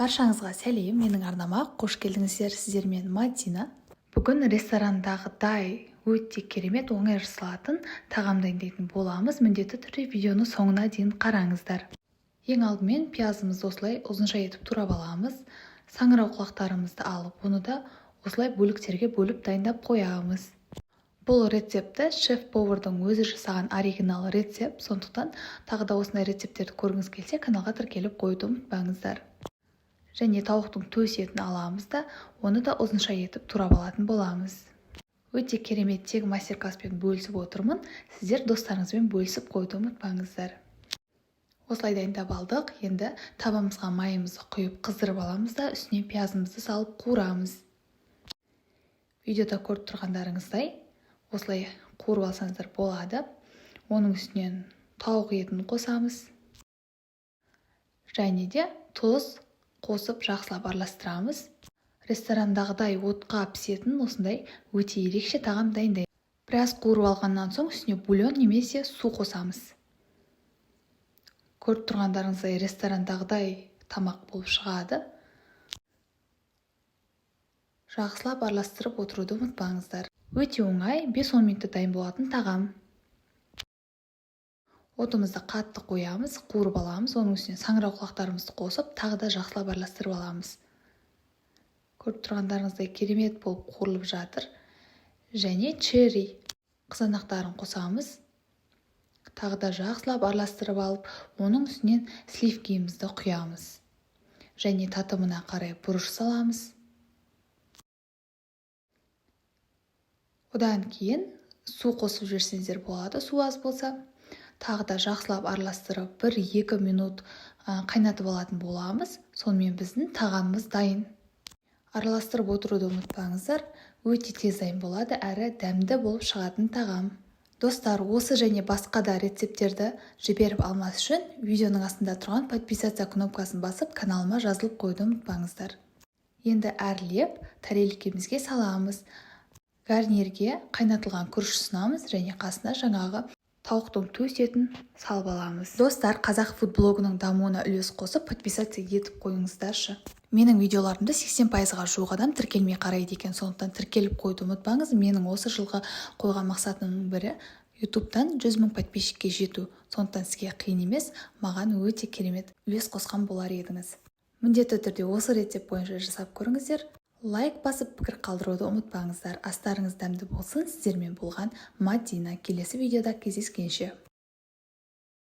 Баршаңызға сәлем, менің арнама қош келдіңіздер. Сіздермен Мадина. Бүгін ресторандағыдай өте керемет оңай жасалатын тағам дайындайтын боламыз. Міндетті түрде видеоны соңына дейін қараңыздар. Ең алдымен пиязымызды осылай ұзынша етіп турап аламыз. Саңырау құлақтарымызды алып, оны да осылай бөліктерге бөліп дайындап қоямыз. Бұл рецепті шеф-повардың өзі жасаған оригинал рецепт, сондықтан тағы да осындай рецепттерді көргіңіз келсе, каналға тіркеліп қоюды ұмытпаңыздар. Және тауықтың төс етін аламыз да, оны да ұзынша етіп турап алатын боламыз. Өте керемет тегін мастер-класспен бөлісіп отырмын. Сіздер достарыңызбен бөлісіп қоюды ұмытпаңыздар. Осылай дайындап алдық. Енді табамызға майымызды құйып қыздырып аламыз да, үстіне пиязымызды салып қуырамыз. Видеода көріп тұрғандарыңыздай осылай қуырып алсаңыздар болады. Оның үстінен тауық етін қосамыз. Және де тұз қосып жақсылап араластырамыз. Ресторандағыдай отқа пісетін осындай өте ерекше тағам дайындаймыз. Біраз қуырып алғаннан соң үстіне бульон немесе су қосамыз. Көріп тұрғандарыңыздай ресторандағыдай тамақ болып шығады. Жақсылап араластырып отыруды ұмытпаңыздар. Өте оңай, 5-10 минутта дайын болатын тағам. Отымызды қатты қоямыз, қуырып аламыз, оның үстіне саңырау құлақтарымызды қосып, тағы да жақсылап араластырып аламыз. Көріп тұрғандарыңыздай керемет болып қуырылып жатыр. Және черри қызанақтарын қосамыз. Тағы да жақсылап араластырып алып, оның үстінен сливкимізді құямыз. Және татымына қарай бұрыш саламыз. Одан кейін су қосып жіберсеңіздер болады, су аз болса. Тағы да жақсылап араластырып 1-2 минут қайнатып алатын боламыз. Сонымен біздің тағамымыз дайын. Араластырып отыруды ұмытпаңыздар. Өте тез дайын болады, әрі дәмді болып шығатын тағам. Достар, осы және басқа да рецепттерді жіберіп алмас үшін видеоның астында тұрған подписаться кнопкасын басып, каналыма жазылып қоюды ұмытпаңыздар. Енді әрлеп тарелкемізге саламыз. Гарнирге қайнатылған күріш ұсынамыз және қасына жаңағы тауықтың төс етін салып аламыз. Достар, қазақ фуд-блогының дамуына үлес қосып, подписаться етіп қойыңыздаршы. Менің видеоларымды 80%-ға жуық адам тіркелмей қарайды екен, сондықтан тіркеліп қойды ұмытпаңыз. Менің осы жылғы қойған мақсатымның бірі YouTube'дан 100 000 подписчикке жету. Сондықтан сізге қиын емес, маған өте керемет үлес қосқан болар едіңіз. Міндетті түрде осы рецепт бойынша жасап көріңіздер. Лайк басып пікір қалдыруды ұмытпаңыздар. Астарыңыз дәмді болсын. Сіздермен болған Мадина. Келесі видеода кездескенше.